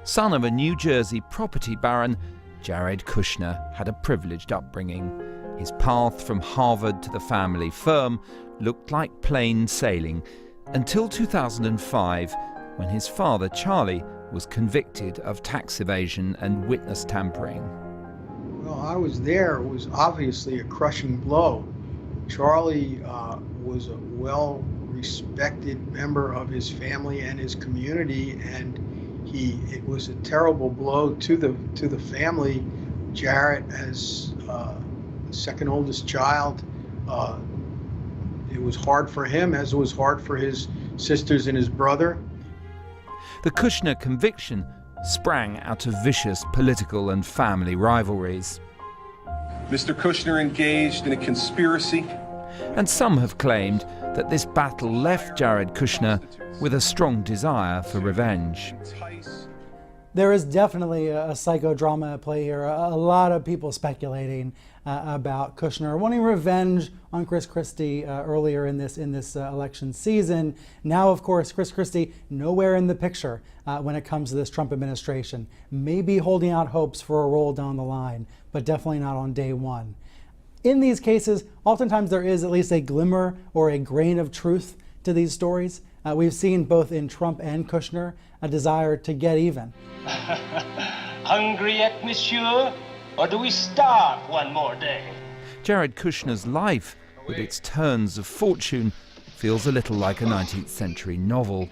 Son of a New Jersey property baron, Jared Kushner had a privileged upbringing. His path from Harvard to the family firm looked like plain sailing until 2005, when his father, Charlie, was convicted of tax evasion and witness tampering. Well, I was there. It was obviously a crushing blow. Charlie was a well-respected member of his family and his community, and it was a terrible blow to the family. Jared, as the second oldest child, it was hard for him, as it was hard for his sisters and his brother. The Kushner conviction sprang out of vicious political and family rivalries. Mr. Kushner engaged in a conspiracy. And some have claimed that this battle left Jared Kushner with a strong desire for revenge. There is definitely a psychodrama at play here. A lot of people speculating about Kushner wanting revenge on Chris Christie earlier in this election season. Now, of course, Chris Christie nowhere in the picture when it comes to this Trump administration. Maybe holding out hopes for a role down the line, but definitely not on day one. In these cases, oftentimes there is at least a glimmer or a grain of truth to these stories. We've seen both in Trump and Kushner a desire to get even. Hungry yet, monsieur? Or do we starve one more day? Jared Kushner's life, with its turns of fortune, feels a little like a 19th century novel.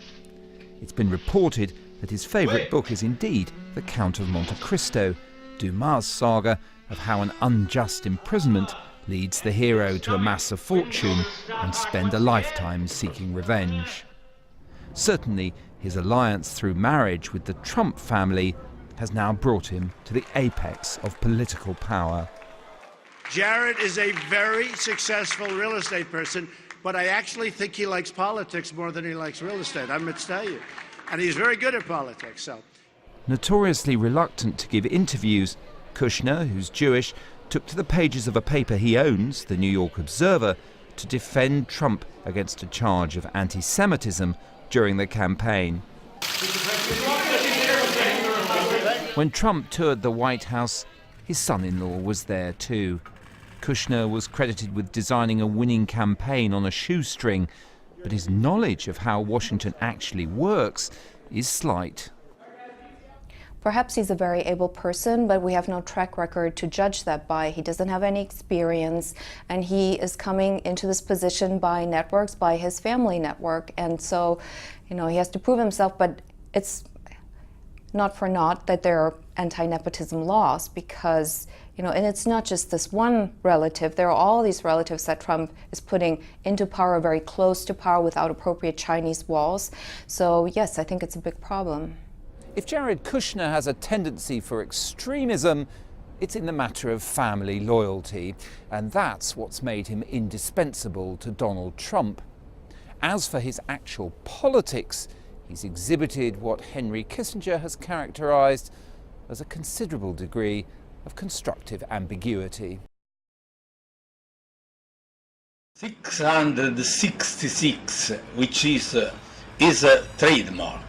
It's been reported that his favourite book is indeed The Count of Monte Cristo, Dumas' saga of how an unjust imprisonment leads the hero to amass a fortune and spend a lifetime seeking revenge. Certainly, his alliance through marriage with the Trump family has now brought him to the apex of political power. Jared is a very successful real estate person, but I actually think he likes politics more than he likes real estate, I must tell you. And he's very good at politics, so. Notoriously reluctant to give interviews, Kushner, who's Jewish, took to the pages of a paper he owns, the New York Observer, to defend Trump against a charge of anti-Semitism during the campaign. When Trump toured the White House, his son-in-law was there too. Kushner was credited with designing a winning campaign on a shoestring, but his knowledge of how Washington actually works is slight. Perhaps he's a very able person, but we have no track record to judge that by. He doesn't have any experience, and he is coming into this position by networks, by his family network. And so, he has to prove himself, but it's not for naught that there are anti-nepotism laws because, and it's not just this one relative. There are all these relatives that Trump is putting into power, very close to power without appropriate Chinese walls. So, yes, I think it's a big problem. If Jared Kushner has a tendency for extremism, it's in the matter of family loyalty, and that's what's made him indispensable to Donald Trump. As for his actual politics, he's exhibited what Henry Kissinger has characterized as a considerable degree of constructive ambiguity. 666, which is a trademark.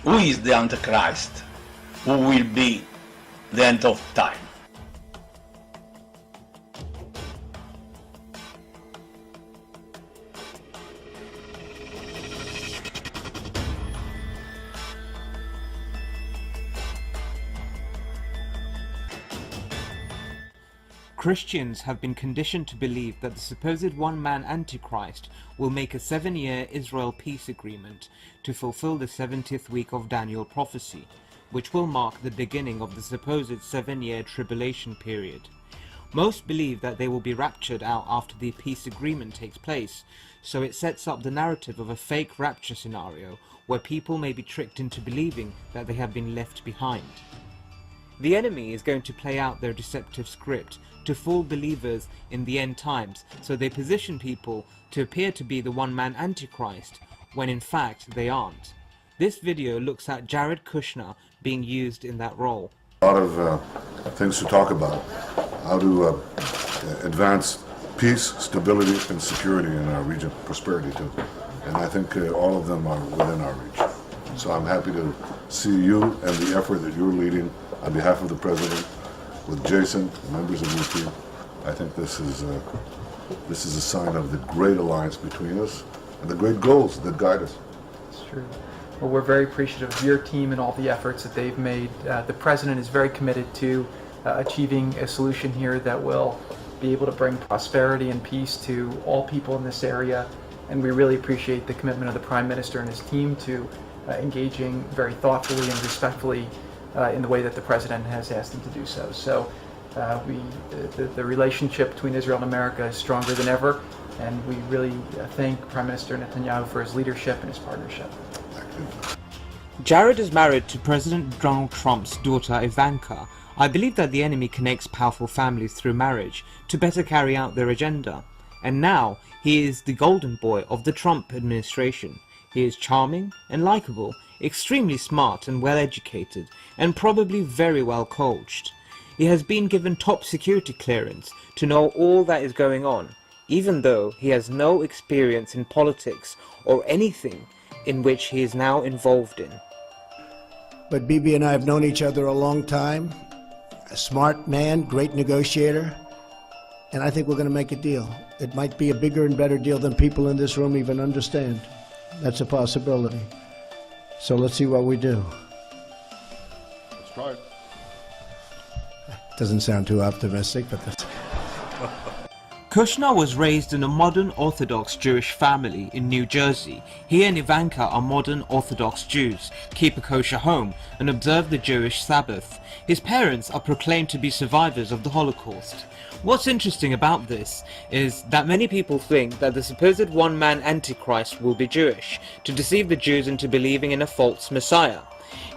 Who is the Antichrist? Who will be the end of time? Christians have been conditioned to believe that the supposed one-man Antichrist will make a 7-year Israel peace agreement to fulfill the 70th week of Daniel prophecy, which will mark the beginning of the supposed 7-year tribulation period. Most believe that they will be raptured out after the peace agreement takes place, so it sets up the narrative of a fake rapture scenario where people may be tricked into believing that they have been left behind. The enemy is going to play out their deceptive script to fool believers in the end times, so they position people to appear to be the one-man Antichrist, when in fact they aren't. This video looks at Jared Kushner being used in that role. A lot of things to talk about. How to advance peace, stability, and security in our region, prosperity too. And I think all of them are within our reach. So I'm happy to see you and the effort that you're leading on behalf of the President, with Jason, members of your team. I think this is a sign of the great alliance between us and the great goals that guide us. It's true. Well, we're very appreciative of your team and all the efforts that they've made. The President is very committed to achieving a solution here that will be able to bring prosperity and peace to all people in this area. And we really appreciate the commitment of the Prime Minister and his team to engaging very thoughtfully and respectfully in the way that the President has asked them to do so. So the relationship between Israel and America is stronger than ever, and we really thank Prime Minister Netanyahu for his leadership and his partnership. Jared is married to President Donald Trump's daughter Ivanka. I believe that the enemy connects powerful families through marriage to better carry out their agenda. And now he is the golden boy of the Trump administration. He is charming and likable, extremely smart and well educated, and probably very well coached. He has been given top security clearance to know all that is going on, even though he has no experience in politics or anything in which he is now involved in. But Bibi and I have known each other a long time. A smart man, great negotiator, and I think we're going to make a deal. It might be a bigger and better deal than people in this room even understand. That's a possibility. So let's see what we do. Let's try it. Doesn't sound too optimistic, but that's... Kushner was raised in a modern Orthodox Jewish family in New Jersey. He and Ivanka are modern Orthodox Jews, keep a kosher home, and observe the Jewish Sabbath. His parents are proclaimed to be survivors of the Holocaust. What's interesting about this is that many people think that the supposed one-man Antichrist will be Jewish, to deceive the Jews into believing in a false Messiah.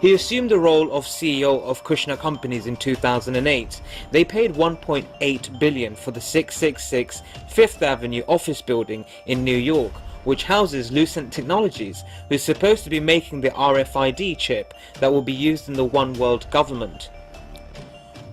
He assumed the role of CEO of Kushner Companies in 2008. They paid $1.8 billion for the 666 Fifth Avenue office building in New York, which houses Lucent Technologies, who is supposed to be making the RFID chip that will be used in the One World government.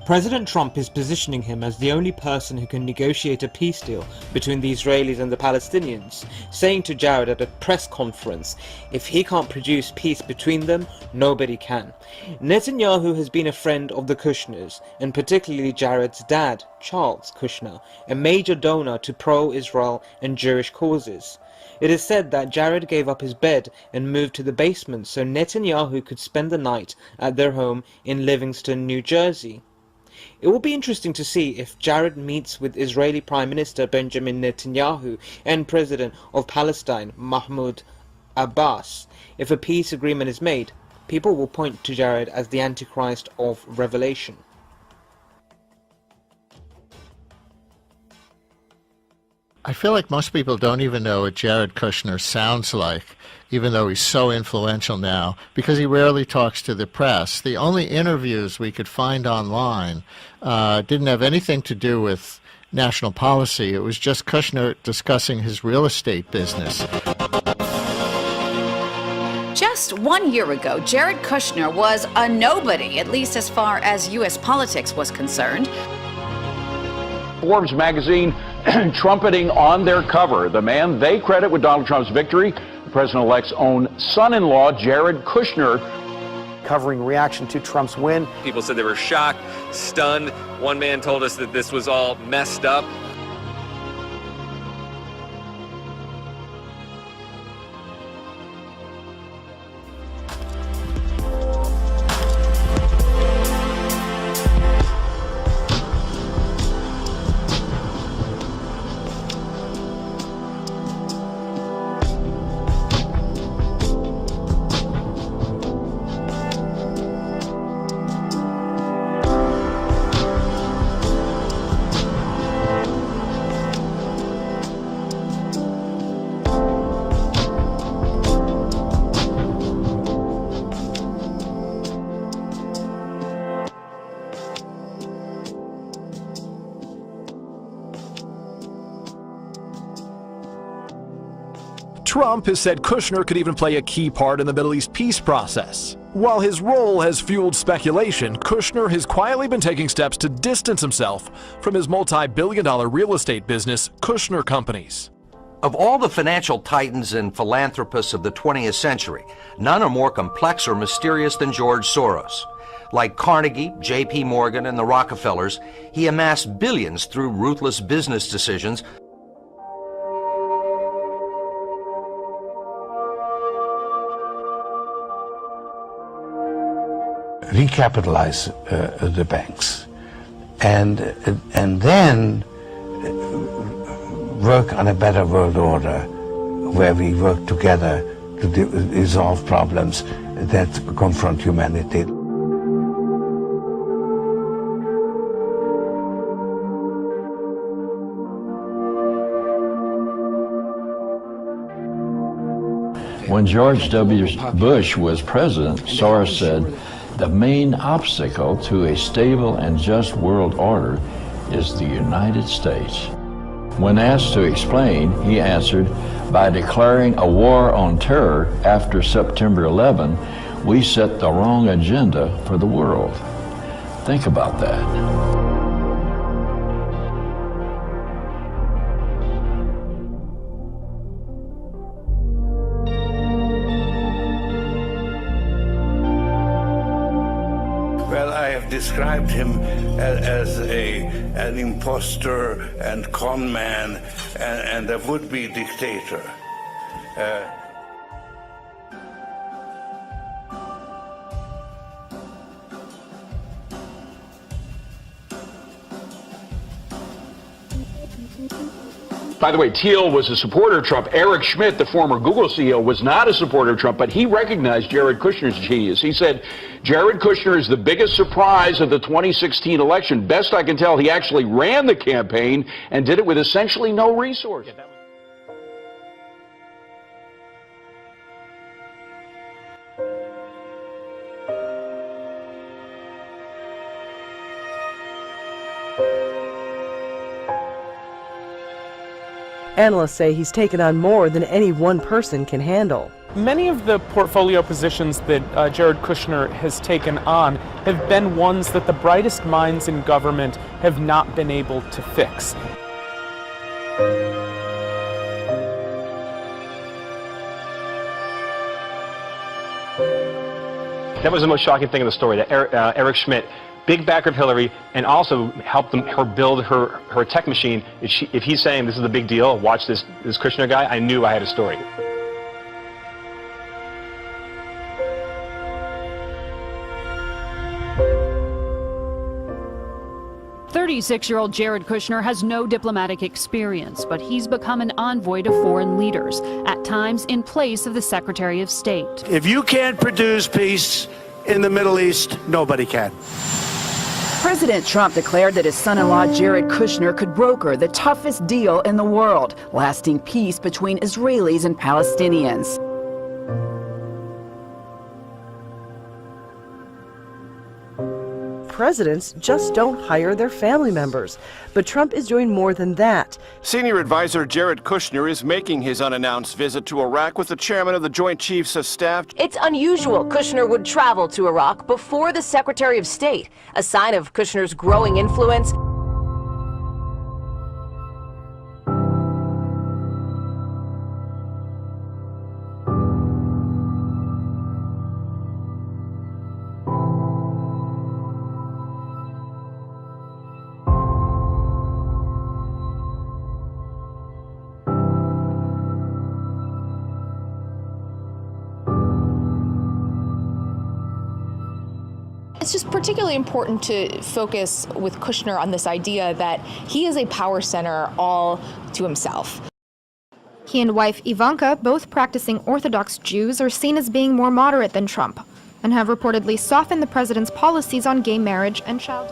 President Trump is positioning him as the only person who can negotiate a peace deal between the Israelis and the Palestinians, saying to Jared at a press conference, if he can't produce peace between them, nobody can. Netanyahu has been a friend of the Kushners, and particularly Jared's dad, Charles Kushner, a major donor to pro-Israel and Jewish causes. It is said that Jared gave up his bed and moved to the basement so Netanyahu could spend the night at their home in Livingston, New Jersey. It will be interesting to see if Jared meets with Israeli Prime Minister Benjamin Netanyahu and President of Palestine Mahmoud Abbas. If a peace agreement is made, people will point to Jared as the Antichrist of Revelation. I feel like most people don't even know what Jared Kushner sounds like, even though he's so influential now, because he rarely talks to the press. The only interviews we could find online didn't have anything to do with national policy. It was just Kushner discussing his real estate business. Just 1 year ago, Jared Kushner was a nobody, at least as far as U.S. politics was concerned. Forbes magazine trumpeting on their cover the man they credit with Donald Trump's victory, the president-elect's own son-in-law, Jared Kushner. Covering reaction to Trump's win. People said they were shocked, stunned. One man told us that this was all messed up. Trump has said Kushner could even play a key part in the Middle East peace process. While his role has fueled speculation, Kushner has quietly been taking steps to distance himself from his multi-billion-dollar real estate business, Kushner Companies. Of all the financial titans and philanthropists of the 20th century, none are more complex or mysterious than George Soros. Like Carnegie, J.P. Morgan, and the Rockefellers, he amassed billions through ruthless business decisions. Recapitalize the banks, and then work on a better world order, where we work together to resolve problems that confront humanity. When George W. Bush was president, Soros said, "The main obstacle to a stable and just world order is the United States." When asked to explain, he answered, "By declaring a war on terror after September 11, we set the wrong agenda for the world." Think about that. Described him as an imposter and con man and a would-be dictator. By the way, Thiel was a supporter of Trump. Eric Schmidt, the former Google CEO, was not a supporter of Trump, but he recognized Jared Kushner's genius. He said, Jared Kushner is the biggest surprise of the 2016 election. Best I can tell, he actually ran the campaign and did it with essentially no resources. Analysts say he's taken on more than any one person can handle. Many of the portfolio positions that Jared Kushner has taken on have been ones that the brightest minds in government have not been able to fix. That was the most shocking thing in the story, that Eric Schmidt, big backer of Hillary, and also helped her build her tech machine. If he's saying this is a big deal, watch this Kushner guy, I knew I had a story. "36-year-old Jared Kushner has no diplomatic experience, but he's become an envoy to foreign leaders, at times in place of the Secretary of State. If you can't produce peace in the Middle East, nobody can." President Trump declared that his son-in-law Jared Kushner could broker the toughest deal in the world, lasting peace between Israelis and Palestinians. Presidents just don't hire their family members. But Trump is doing more than that. Senior advisor Jared Kushner is making his unannounced visit to Iraq with the chairman of the Joint Chiefs of Staff. It's unusual Kushner would travel to Iraq before the Secretary of State, a sign of Kushner's growing influence. It's just particularly important to focus with Kushner on this idea that he is a power center all to himself. He and wife Ivanka, both practicing Orthodox Jews, are seen as being more moderate than Trump and have reportedly softened the president's policies on gay marriage and child.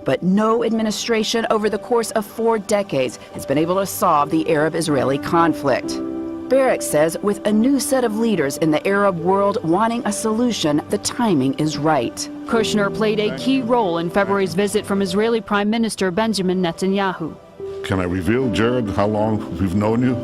But no administration over the course of 4 decades has been able to solve the Arab-Israeli conflict. Barrack says with a new set of leaders in the Arab world wanting a solution, the timing is right. Kushner played a key role in February's visit from Israeli Prime Minister Benjamin Netanyahu. Can I reveal, Jared, how long we've known you?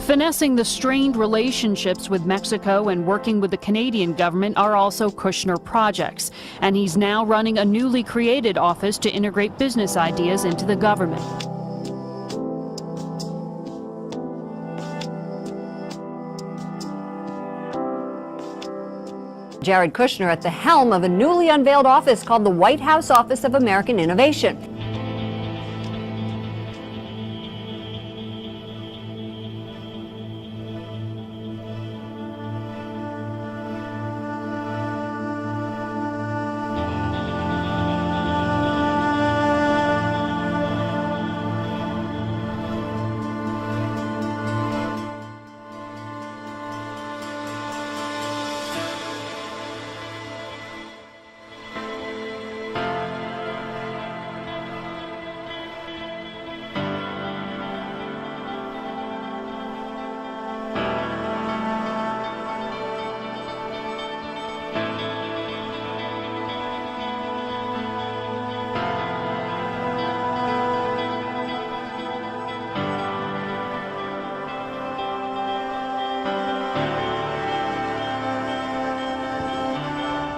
Finessing the strained relationships with Mexico and working with the Canadian government are also Kushner projects, and he's now running a newly created office to integrate business ideas into the government. Jared Kushner at the helm of a newly unveiled office called the White House Office of American Innovation.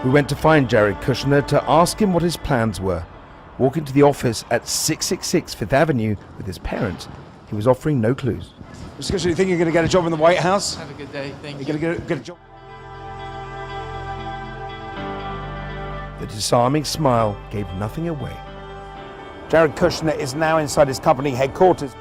We went to find Jared Kushner to ask him what his plans were. Walking to the office at 666 Fifth Avenue with his parents, he was offering no clues. Mr. Kushner, you think you're going to get a job in the White House? Have a good day. Thank you. You're going to get a job? The disarming smile gave nothing away. Jared Kushner is now inside his company headquarters.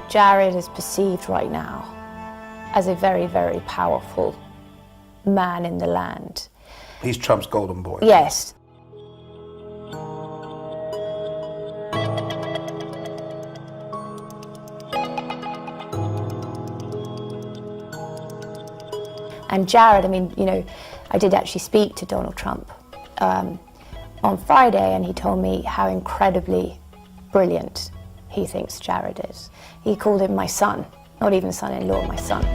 Jared is perceived right now as a very, very powerful man in the land. He's Trump's golden boy. Yes. And Jared, I mean, you know, I did actually speak to Donald Trump on Friday, and he told me how incredibly brilliant he thinks Jared is. He called him my son, not even son-in-law, my son.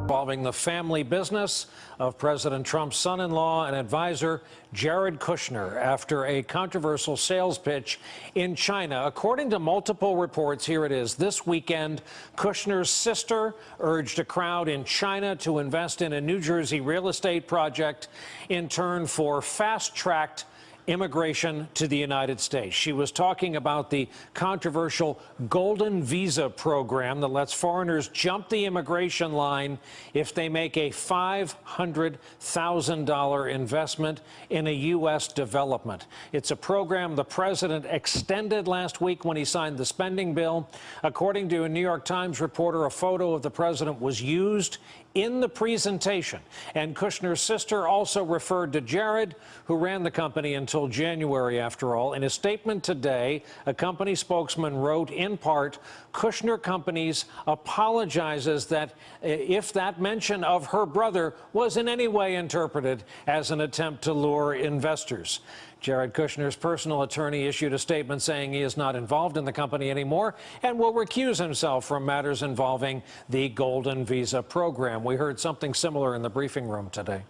Involving the family business of President Trump's son-in-law and advisor, Jared Kushner, after a controversial sales pitch in China. According to multiple reports, here it is, this weekend, Kushner's sister urged a crowd in China to invest in a New Jersey real estate project in turn for fast-tracked immigration to the United States. She was talking about the controversial Golden Visa program that lets foreigners jump the immigration line if they make a $500,000 investment in a U.S. development. It's a program the president extended last week when he signed the spending bill. According to a New York Times reporter, a photo of the president was used in the presentation. And Kushner's sister also referred to Jared, who ran the company until January, after all. In a statement today, a company spokesman wrote, in part, Kushner Companies apologizes that if that mention of her brother was in any way interpreted as an attempt to lure investors. Jared Kushner's personal attorney issued a statement saying he is not involved in the company anymore and will recuse himself from matters involving the Golden Visa program. We heard something similar in the briefing room today.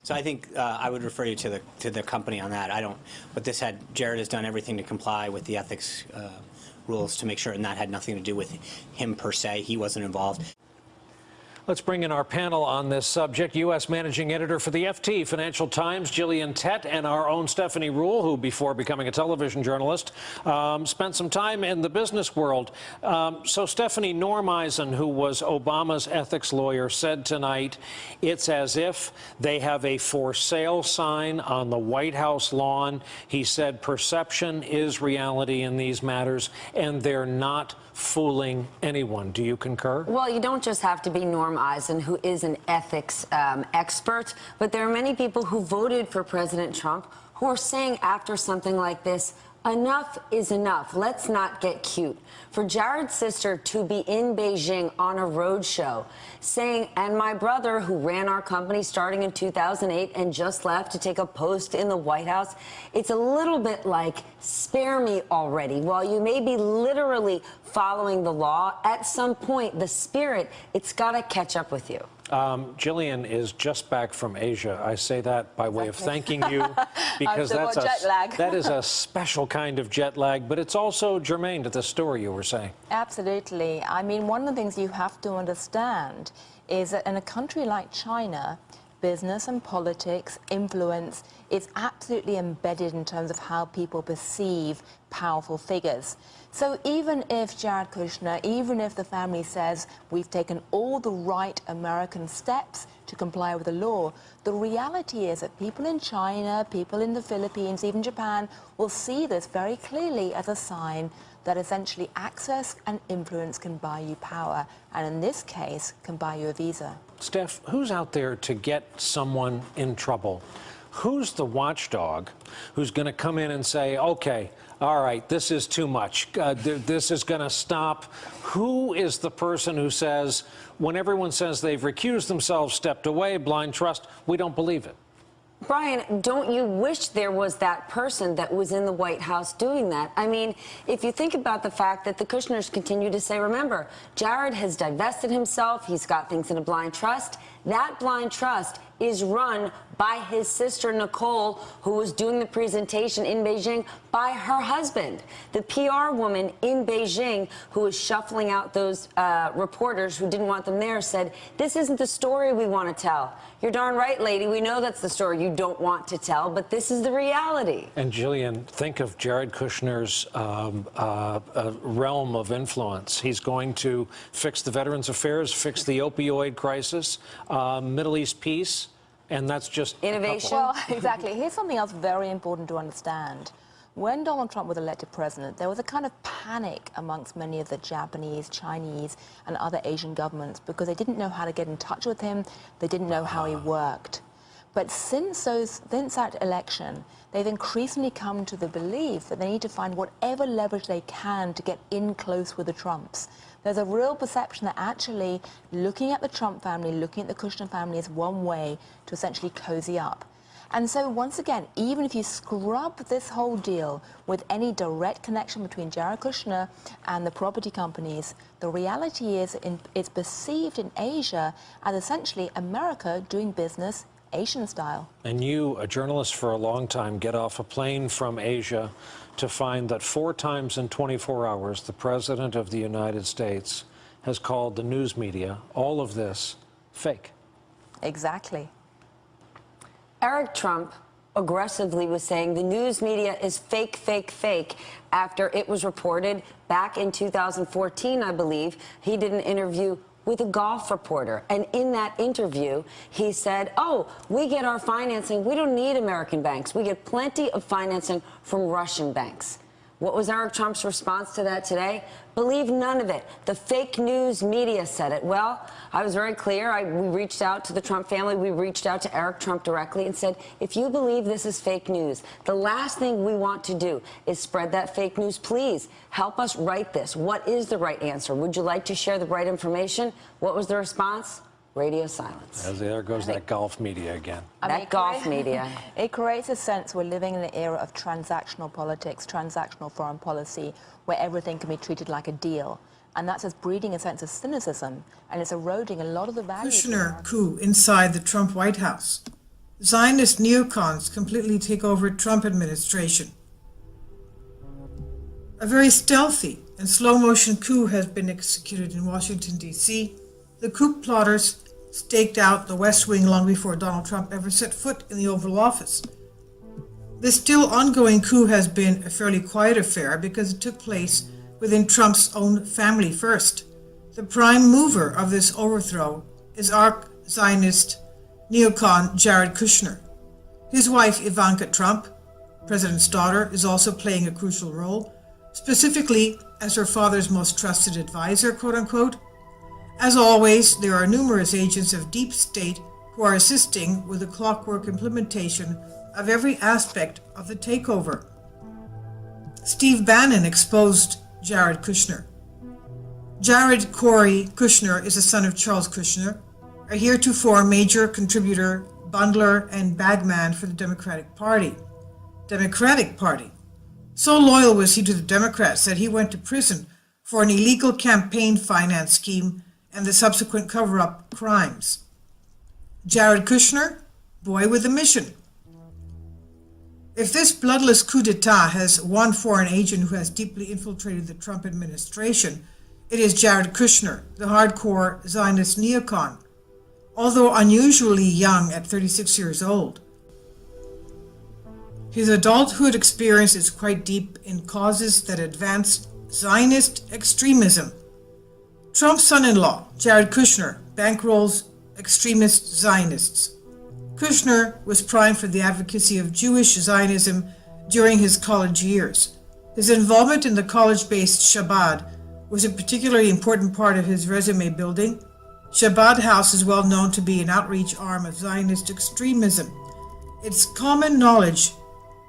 So I think I would refer you to the company on that. I don't. But this had Jared has done everything to comply with the ethics rules to make sure, and that had nothing to do with him per se. He wasn't involved. Let's bring in our panel on this subject. U.S. Managing Editor for the FT, Financial Times, Gillian Tett, and our own Stephanie Ruhle, who, before becoming a television journalist, spent some time in the business world. So Stephanie, Norm Eisen, who was Obama's ethics lawyer, said tonight it's as if they have a for sale sign on the White House lawn. He said perception is reality in these matters, and they're not fooling anyone. Do you concur? Well, you don't just have to be Norm Eisen, who is an ethics expert, but there are many people who voted for President Trump who are saying after something like this, enough is enough. Let's not get cute. For Jared's sister to be in Beijing on a roadshow saying, and my brother, who ran our company starting in 2008 and just left to take a post in the White House, it's a little bit like, spare me already. While you may be literally following the law, at some point, the spirit, it's got to catch up with you. Gillian is just back from Asia. I say that by way of thanking you, because that's jet lag. that is a special kind of jet lag, but it's also germane to the story you were saying. Absolutely. I mean, one of the things you have to understand is that in a country like China, business and politics, influence is absolutely embedded in terms of how people perceive powerful figures. So even if Jared Kushner, even if the family says we've taken all the right American steps to comply with the law, the reality is that people in China, people in the Philippines, even Japan, will see this very clearly as a sign that essentially access and influence can buy you power, and in this case, can buy you a visa. Steph, who's out there to get someone in trouble? Who's the watchdog who's going to come in and say, okay, all right, this is too much. This is going to stop. Who is the person who says, when everyone says they've recused themselves, stepped away, blind trust, we don't believe it? Brian, don't you wish there was that person that was in the White House doing that? I mean, if you think about the fact that the Kushners continue to say, remember, Jared has divested himself, he's got things in a blind trust. That blind trust is run by his sister, Nicole, who was doing the presentation in Beijing, by her husband. The PR woman in Beijing, who was shuffling out those reporters who didn't want them there, said, this isn't the story we want to tell. You're darn right, lady. We know that's the story you don't want to tell, but this is the reality. And Gillian, think of Jared Kushner's realm of influence. He's going to fix the Veterans Affairs, fix the opioid crisis, Middle East peace, and that's just innovation. Well, exactly. Here's something else very important to understand. When Donald Trump was elected president, there was a kind of panic amongst many of the Japanese, Chinese, and other Asian governments because they didn't know how to get in touch with him. They didn't know how he worked. But since that election, they've increasingly come to the belief that they need to find whatever leverage they can to get in close with the Trumps. There's a real perception that actually looking at the Trump family, looking at the Kushner family is one way to essentially cozy up. And so once again, even if you scrub this whole deal with any direct connection between Jared Kushner and the property companies, the reality is it's perceived in Asia as essentially America doing business Asian style. And you, a journalist for a long time, get off a plane from Asia to find that 4 times in 24 hours, the President of the United States has called the news media, all of this, fake. Exactly. Eric Trump aggressively was saying the news media is fake, fake, fake after it was reported back in 2014, I believe, he did an interview with a golf reporter. And in that interview, he said, oh, we get our financing. We don't need American banks. We get plenty of financing from Russian banks. What was Eric Trump's response to that today? Believe none of it. The fake news media said it. Well, I was very clear. We reached out to the Trump family. We reached out to Eric Trump directly and said, if you believe this is fake news, the last thing we want to do is spread that fake news. Please help us write this. What is the right answer? Would you like to share the right information? What was the response? Radio silence. There goes that golf media again. That golf media. It creates a sense we're living in an era of transactional politics, transactional foreign policy, where everything can be treated like a deal. And that's just breeding a sense of cynicism, and it's eroding a lot of the values. Kushner coup inside the Trump White House. Zionist neocons completely take over Trump administration. A very stealthy and slow-motion coup has been executed in Washington, D.C. the coup plotters staked out the West Wing long before Donald Trump ever set foot in the Oval Office. This still ongoing coup has been a fairly quiet affair because it took place within Trump's own family first. The prime mover of this overthrow is arch-Zionist neocon Jared Kushner. His wife Ivanka Trump, President's daughter, is also playing a crucial role, specifically as her father's most trusted advisor, quote-unquote. As always, there are numerous agents of deep state who are assisting with the clockwork implementation of every aspect of the takeover. Steve Bannon exposed Jared Kushner. Jared Corey Kushner is a son of Charles Kushner, a heretofore major contributor, bundler, and bagman for the Democratic Party. So loyal was he to the Democrats that he went to prison for an illegal campaign finance scheme and the subsequent cover-up crimes. Jared Kushner, boy with a mission. If this bloodless coup d'etat has one foreign agent who has deeply infiltrated the Trump administration, it is Jared Kushner, the hardcore Zionist neocon, although unusually young at 36 years old. His adulthood experience is quite deep in causes that advance Zionist extremism. Trump's son-in-law, Jared Kushner, bankrolls extremist Zionists. Kushner was primed for the advocacy of Jewish Zionism during his college years. His involvement in the college-based Chabad was a particularly important part of his resume building. Chabad House is well known to be an outreach arm of Zionist extremism. It's common knowledge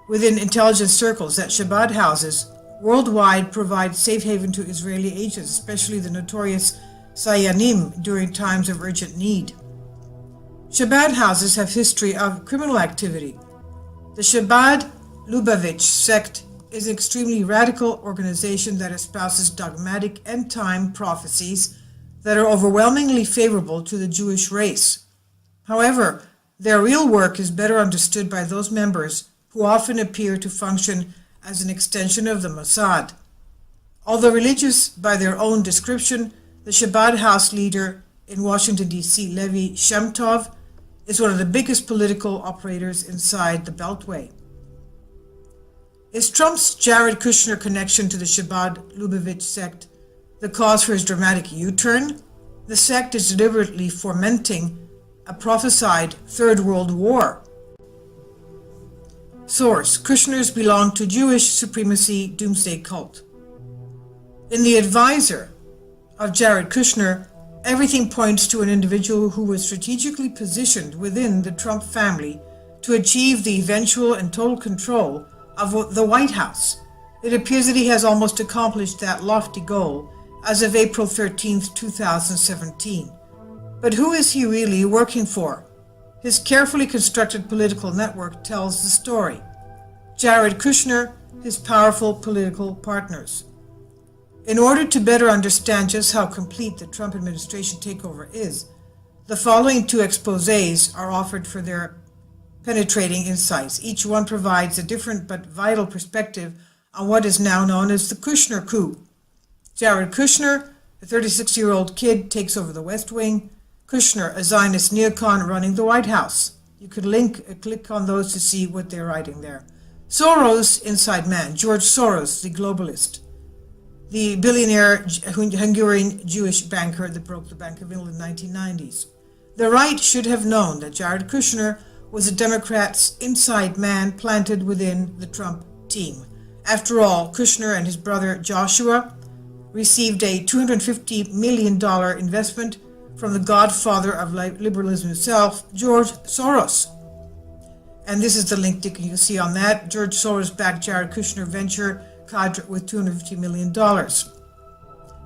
within intelligence circles that Chabad houses worldwide provide safe haven to Israeli agents, especially the notorious Sayanim, during times of urgent need. Chabad houses have history of criminal activity. The Chabad Lubavitch sect is an extremely radical organization that espouses dogmatic end-time prophecies that are overwhelmingly favorable to the Jewish race. However, their real work is better understood by those members who often appear to function as an extension of the Mossad. Although religious by their own description, the Chabad house leader in Washington, D.C., Levi Shemtov, is one of the biggest political operators inside the Beltway. Is Trump's Jared Kushner connection to the Chabad Lubavitch sect the cause for his dramatic U-turn? The sect is deliberately fomenting a prophesied Third World War. Source: Kushners belong to Jewish supremacy doomsday cult. In the advisor of Jared Kushner, everything points to an individual who was strategically positioned within the Trump family to achieve the eventual and total control of the White House. It appears that he has almost accomplished that lofty goal as of April 13, 2017. But who is he really working for? His carefully constructed political network tells the story. Jared Kushner, his powerful political partners. In order to better understand just how complete the Trump administration takeover is, the following two exposés are offered for their penetrating insights. Each one provides a different but vital perspective on what is now known as the Kushner coup. Jared Kushner, a 36-year-old kid, takes over the West Wing. Kushner, a Zionist neocon running the White House. You could click on those to see what they're writing there. Soros, inside man. George Soros, the globalist. The billionaire Hungarian Jewish banker that broke the Bank of England in the 1990s. The right should have known that Jared Kushner was a Democrat's inside man planted within the Trump team. After all, Kushner and his brother Joshua received a $250 million investment from the godfather of liberalism himself, George Soros. And this is the link that you can see on that. George Soros backed Jared Kushner venture cadre with $250 million.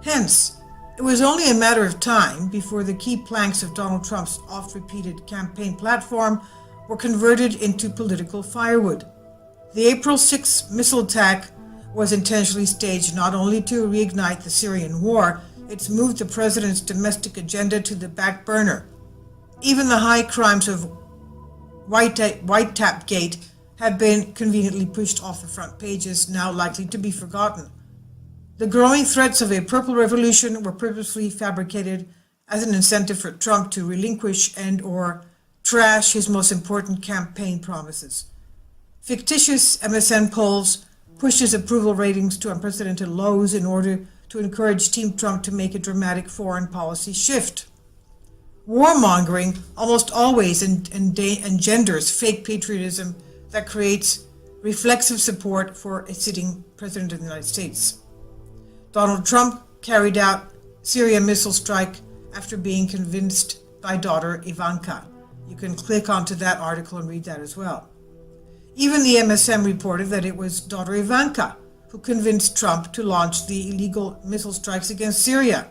Hence, it was only a matter of time before the key planks of Donald Trump's oft-repeated campaign platform were converted into political firewood. The April 6th missile attack was intentionally staged not only to reignite the Syrian war, it's moved the president's domestic agenda to the back burner. Even the high crimes of White Gate have been conveniently pushed off the front pages, now likely to be forgotten. The growing threats of a purple revolution were purposefully fabricated as an incentive for Trump to relinquish and/or trash his most important campaign promises. Fictitious MSN polls pushed his approval ratings to unprecedented lows in order to encourage Team Trump to make a dramatic foreign policy shift. Warmongering almost always engenders fake patriotism that creates reflexive support for a sitting president of the United States. Donald Trump carried out Syria missile strike after being convinced by daughter Ivanka. You can click onto that article and read that as well. Even the MSM reported that it was daughter Ivanka who convinced Trump to launch the illegal missile strikes against Syria.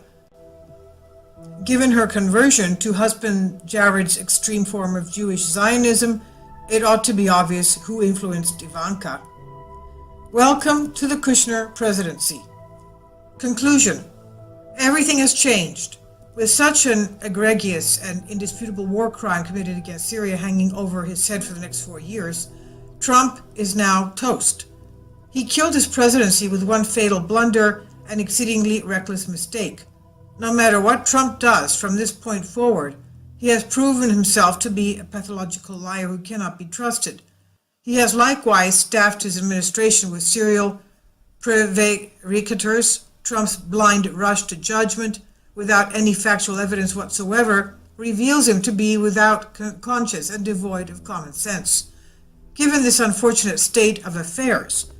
Given her conversion to husband Jared's extreme form of Jewish Zionism, it ought to be obvious who influenced Ivanka. Welcome to the Kushner presidency. Conclusion. Everything has changed. With such an egregious and indisputable war crime committed against Syria hanging over his head for the next 4 years, Trump is now toast. He killed his presidency with one fatal blunder, an exceedingly reckless mistake. No matter what Trump does from this point forward, he has proven himself to be a pathological liar who cannot be trusted. He has likewise staffed his administration with serial prevaricators. Trump's blind rush to judgment, without any factual evidence whatsoever, reveals him to be without conscience and devoid of common sense. Given this unfortunate state of affairs,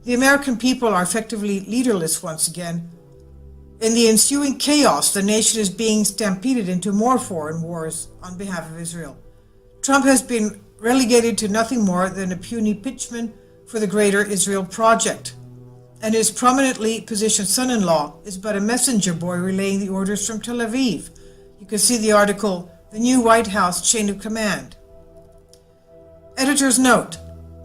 the American people are effectively leaderless once again. In the ensuing chaos, the nation is being stampeded into more foreign wars on behalf of Israel. Trump has been relegated to nothing more than a puny pitchman for the greater Israel project, and his prominently positioned son-in-law is but a messenger boy relaying the orders from Tel Aviv. You can see the article, The New White House Chain of Command. Editor's note.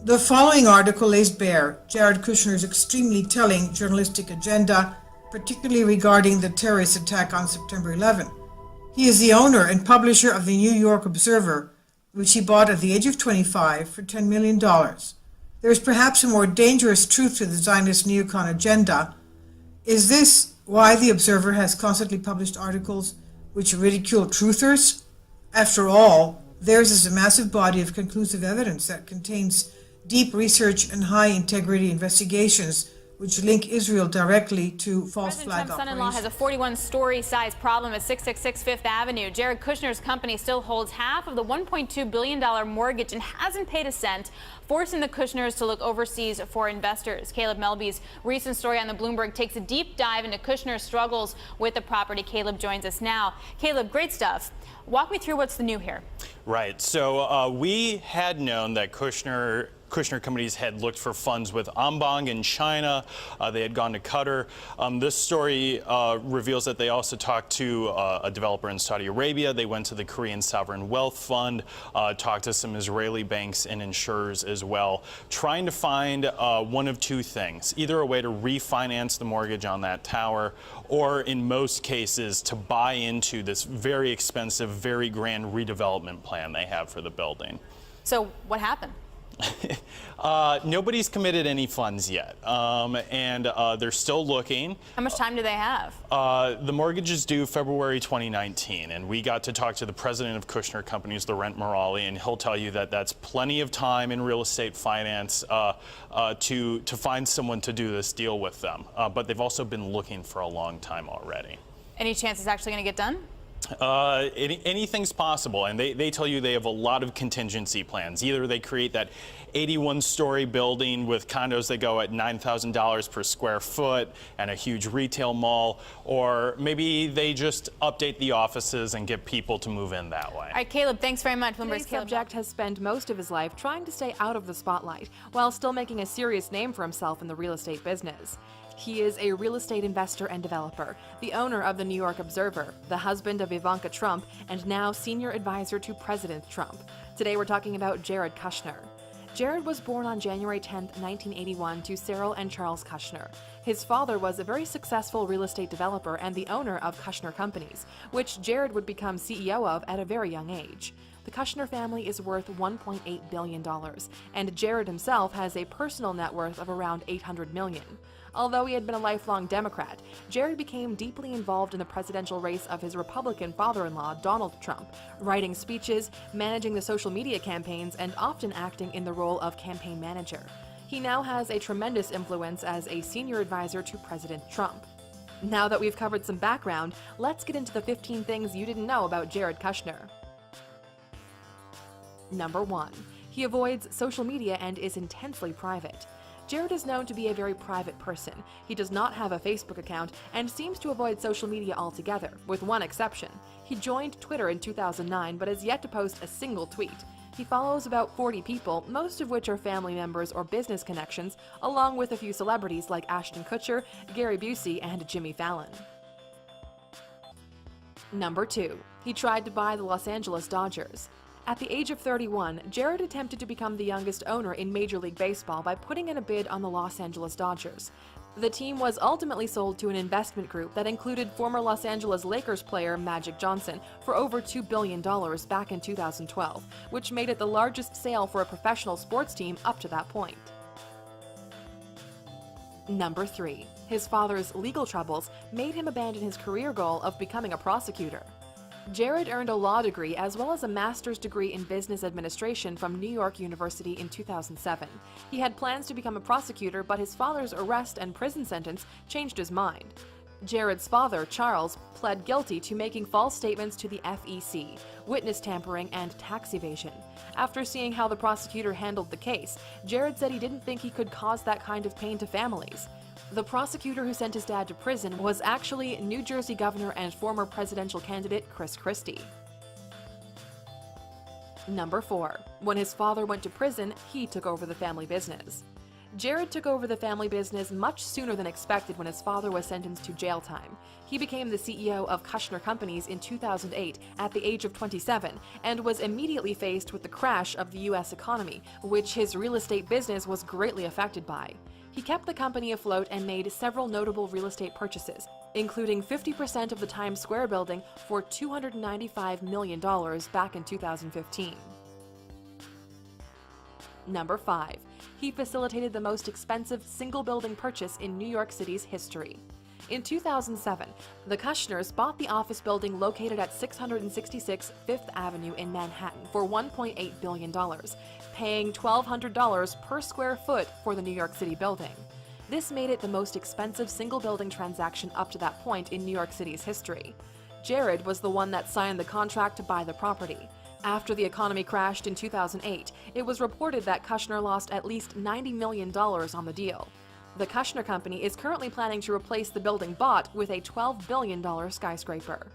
The following article lays bare Jared Kushner's extremely telling journalistic agenda, particularly regarding the terrorist attack on September 11. He is the owner and publisher of the New York Observer, which he bought at the age of 25 for $10 million. There is perhaps a more dangerous truth to the Zionist neocon agenda. Is this why the Observer has constantly published articles which ridicule truthers? After all, theirs is a massive body of conclusive evidence that contains deep research and high-integrity investigations which link Israel directly to false flag President Trump's son-in-law operations. has a 41-story size problem at 666 Fifth Avenue. Jared Kushner's company still holds half of the $1.2 billion mortgage and hasn't paid a cent, forcing the Kushners to look overseas for investors. Caleb Melby's recent story on the Bloomberg takes a deep dive into Kushner's struggles with the property. Caleb joins us now. Caleb, great stuff. Walk me through what's the new here. Right. So we had known that Kushner companies had looked for funds with Ambang in China. They had gone to Qatar. This story reveals that they also talked to a developer in Saudi Arabia. They went to the Korean Sovereign Wealth Fund, talked to some Israeli banks and insurers as well, trying to find one of two things: either a way to refinance the mortgage on that tower, or in most cases to buy into this very expensive, very grand redevelopment plan they have for the building. So what happened? Nobody's committed any funds yet, and they're still looking. How much time do they have? The mortgage is due February 2019, and we got to talk to the president of Kushner Companies, Laurent Morali, and he'll tell you that that's plenty of time in real estate finance to find someone to do this deal with them. But they've also been looking for a long time already. Any chance it's actually going to get done? Anything's possible, and they tell you they have a lot of contingency plans. Either they create that 81-story building with condos that go at $9,000 per square foot and a huge retail mall, or maybe they just update the offices and get people to move in that way. All right, Caleb, thanks very much. Today's subject has spent most of his life trying to stay out of the spotlight while still making a serious name for himself in the real estate business. He is a real estate investor and developer, the owner of the New York Observer, the husband of Ivanka Trump, and now senior advisor to President Trump. Today we're talking about Jared Kushner. Jared was born on January 10, 1981 to Cyril and Charles Kushner. His father was a very successful real estate developer and the owner of Kushner Companies, which Jared would become CEO of at a very young age. The Kushner family is worth $1.8 billion, and Jared himself has a personal net worth of around $800 million. Although he had been a lifelong Democrat, Jared became deeply involved in the presidential race of his Republican father-in-law, Donald Trump, writing speeches, managing the social media campaigns, and often acting in the role of campaign manager. He now has a tremendous influence as a senior advisor to President Trump. Now that we've covered some background, let's get into the 15 things you didn't know about Jared Kushner. Number 1. He avoids social media and is intensely private. Jared is known to be a very private person. He does not have a Facebook account and seems to avoid social media altogether, with one exception. He joined Twitter in 2009 but has yet to post a single tweet. He follows about 40 people, most of which are family members or business connections, along with a few celebrities like Ashton Kutcher, Gary Busey, and Jimmy Fallon. Number 2. He tried to buy the Los Angeles Dodgers. At the age of 31, Jared attempted to become the youngest owner in Major League Baseball by putting in a bid on the Los Angeles Dodgers. The team was ultimately sold to an investment group that included former Los Angeles Lakers player Magic Johnson for over $2 billion back in 2012, which made it the largest sale for a professional sports team up to that point. Number 3. His father's legal troubles made him abandon his career goal of becoming a prosecutor. Jared earned a law degree as well as a master's degree in business administration from New York University in 2007. He had plans to become a prosecutor, but his father's arrest and prison sentence changed his mind. Jared's father, Charles, pled guilty to making false statements to the FEC, witness tampering, and tax evasion. After seeing how the prosecutor handled the case, Jared said he didn't think he could cause that kind of pain to families. The prosecutor who sent his dad to prison was actually New Jersey Governor and former presidential candidate Chris Christie. Number 4. When his father went to prison, he took over the family business. Jared took over the family business much sooner than expected when his father was sentenced to jail time. He became the CEO of Kushner Companies in 2008 at the age of 27 and was immediately faced with the crash of the U.S. economy, which his real estate business was greatly affected by. He kept the company afloat and made several notable real estate purchases, including 50% of the Times Square building for $295 million back in 2015. Number 5. He facilitated the most expensive single building purchase in New York City's history. In 2007, the Kushners bought the office building located at 666 Fifth Avenue in Manhattan for $1.8 billion, paying $1,200 per square foot for the New York City building. This made it the most expensive single building transaction up to that point in New York City's history. Jared was the one that signed the contract to buy the property. After the economy crashed in 2008, it was reported that Kushner lost at least $90 million on the deal. The Kushner Company is currently planning to replace the building bought with a $12 billion skyscraper.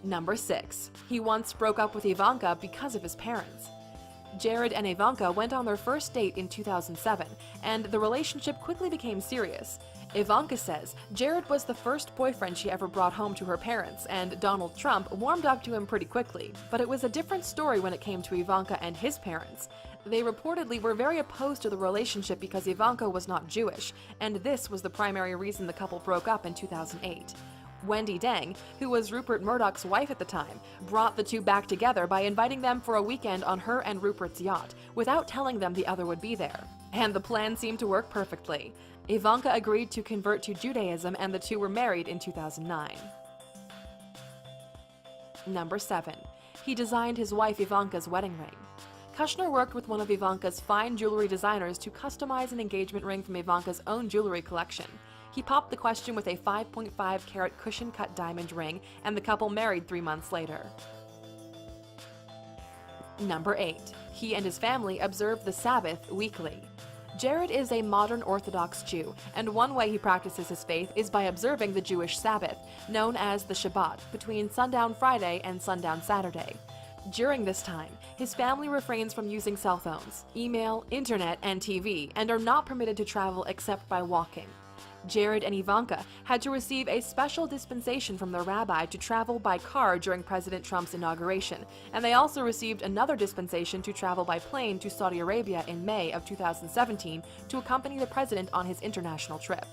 Number 6. He once broke up with Ivanka because of his parents. Jared and Ivanka went on their first date in 2007, and the relationship quickly became serious. Ivanka says Jared was the first boyfriend she ever brought home to her parents, and Donald Trump warmed up to him pretty quickly. But it was a different story when it came to Ivanka and his parents. They reportedly were very opposed to the relationship because Ivanka was not Jewish, and this was the primary reason the couple broke up in 2008. Wendy Deng, who was Rupert Murdoch's wife at the time, brought the two back together by inviting them for a weekend on her and Rupert's yacht, without telling them the other would be there. And the plan seemed to work perfectly. Ivanka agreed to convert to Judaism, and the two were married in 2009. Number 7. He designed his wife Ivanka's wedding ring. Kushner worked with one of Ivanka's fine jewelry designers to customize an engagement ring from Ivanka's own jewelry collection. He popped the question with a 5.5 carat cushion-cut diamond ring, and the couple married 3 months later. Number 8. He and his family observe the Sabbath weekly. Jared is a modern Orthodox Jew, and one way he practices his faith is by observing the Jewish Sabbath, known as the Shabbat, between sundown Friday and sundown Saturday. During this time, his family refrains from using cell phones, email, internet, and TV, and are not permitted to travel except by walking. Jared and Ivanka had to receive a special dispensation from their rabbi to travel by car during President Trump's inauguration, and they also received another dispensation to travel by plane to Saudi Arabia in May of 2017 to accompany the president on his international trip.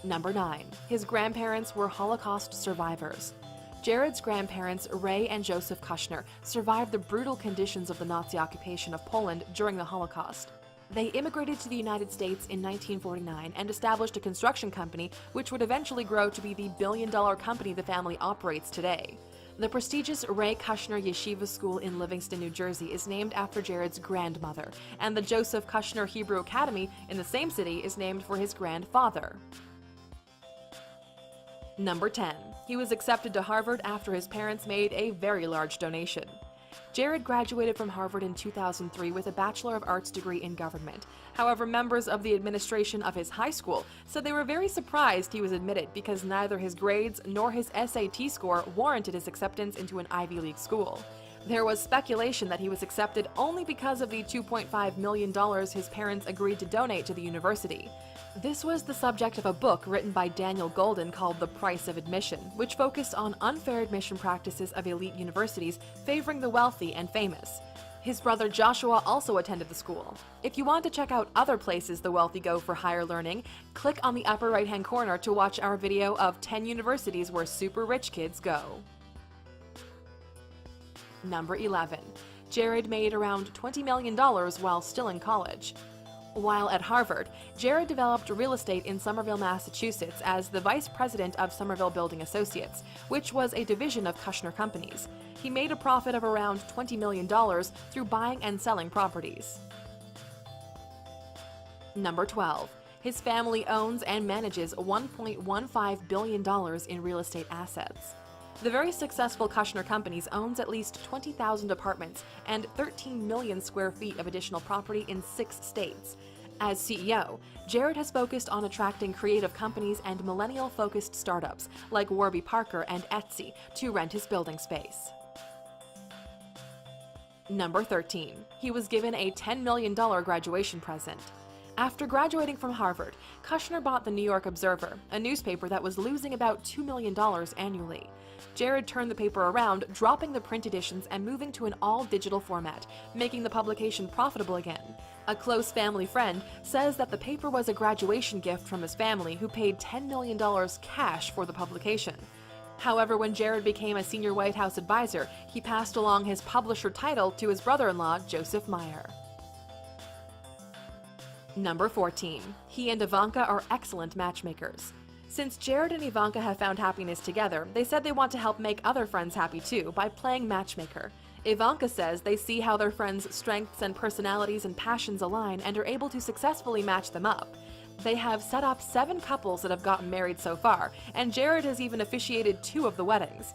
Number 9. His grandparents were Holocaust survivors. Jared's grandparents, Ray and Joseph Kushner, survived the brutal conditions of the Nazi occupation of Poland during the Holocaust. They immigrated to the United States in 1949 and established a construction company which would eventually grow to be the billion-dollar company the family operates today. The prestigious Ray Kushner Yeshiva School in Livingston, New Jersey is named after Jared's grandmother, and the Joseph Kushner Hebrew Academy in the same city is named for his grandfather. Number 10. He was accepted to Harvard after his parents made a very large donation. Jared graduated from Harvard in 2003 with a Bachelor of Arts degree in government. However, members of the administration of his high school said they were very surprised he was admitted because neither his grades nor his SAT score warranted his acceptance into an Ivy League school. There was speculation that he was accepted only because of the $2.5 million his parents agreed to donate to the university. This was the subject of a book written by Daniel Golden called The Price of Admission, which focused on unfair admission practices of elite universities favoring the wealthy and famous. His brother Joshua also attended the school. If you want to check out other places the wealthy go for higher learning, click on the upper right-hand corner to watch our video of 10 universities where super rich kids go. Number 11. Jared made around $20 million while still in college. While at Harvard, Jared developed real estate in Somerville, Massachusetts as the vice president of Somerville Building Associates, which was a division of Kushner Companies. He made a profit of around $20 million through buying and selling properties. Number 12. His family owns and manages $1.15 billion in real estate assets. The very successful Kushner Companies owns at least 20,000 apartments and 13 million square feet of additional property in 6 states. As CEO, Jared has focused on attracting creative companies and millennial-focused startups like Warby Parker and Etsy to rent his building space. Number 13. He was given a $10 million graduation present. After graduating from Harvard, Kushner bought the New York Observer, a newspaper that was losing about $2 million annually. Jared turned the paper around, dropping the print editions and moving to an all-digital format, making the publication profitable again. A close family friend says that the paper was a graduation gift from his family, who paid $10 million cash for the publication. However, when Jared became a senior White House advisor, he passed along his publisher title to his brother-in-law, Joseph Meyer. Number 14. He and Ivanka are excellent matchmakers. Since Jared and Ivanka have found happiness together, they said they want to help make other friends happy too by playing matchmaker. Ivanka says they see how their friends' strengths and personalities and passions align and are able to successfully match them up. They have set up 7 couples that have gotten married so far, and Jared has even officiated 2 of the weddings.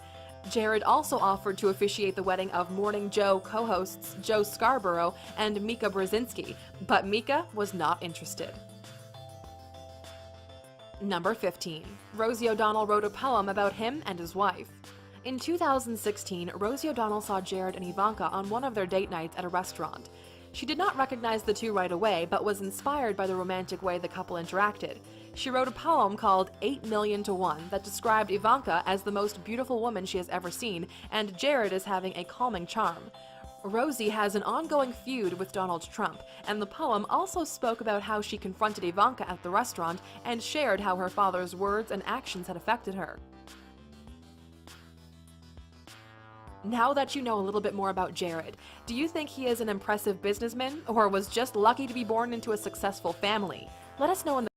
Jared also offered to officiate the wedding of Morning Joe co-hosts Joe Scarborough and Mika Brzezinski, but Mika was not interested. Number 15. Rosie O'Donnell wrote a poem about him and his wife. In 2016, Rosie O'Donnell saw Jared and Ivanka on one of their date nights at a restaurant. She did not recognize the two right away, but was inspired by the romantic way the couple interacted. She wrote a poem called 8 Million to 1 that described Ivanka as the most beautiful woman she has ever seen, and Jared as having a calming charm. Rosie has an ongoing feud with Donald Trump, and the poem also spoke about how she confronted Ivanka at the restaurant and shared how her father's words and actions had affected her. Now that you know a little bit more about Jared, do you think he is an impressive businessman or was just lucky to be born into a successful family? Let us know in the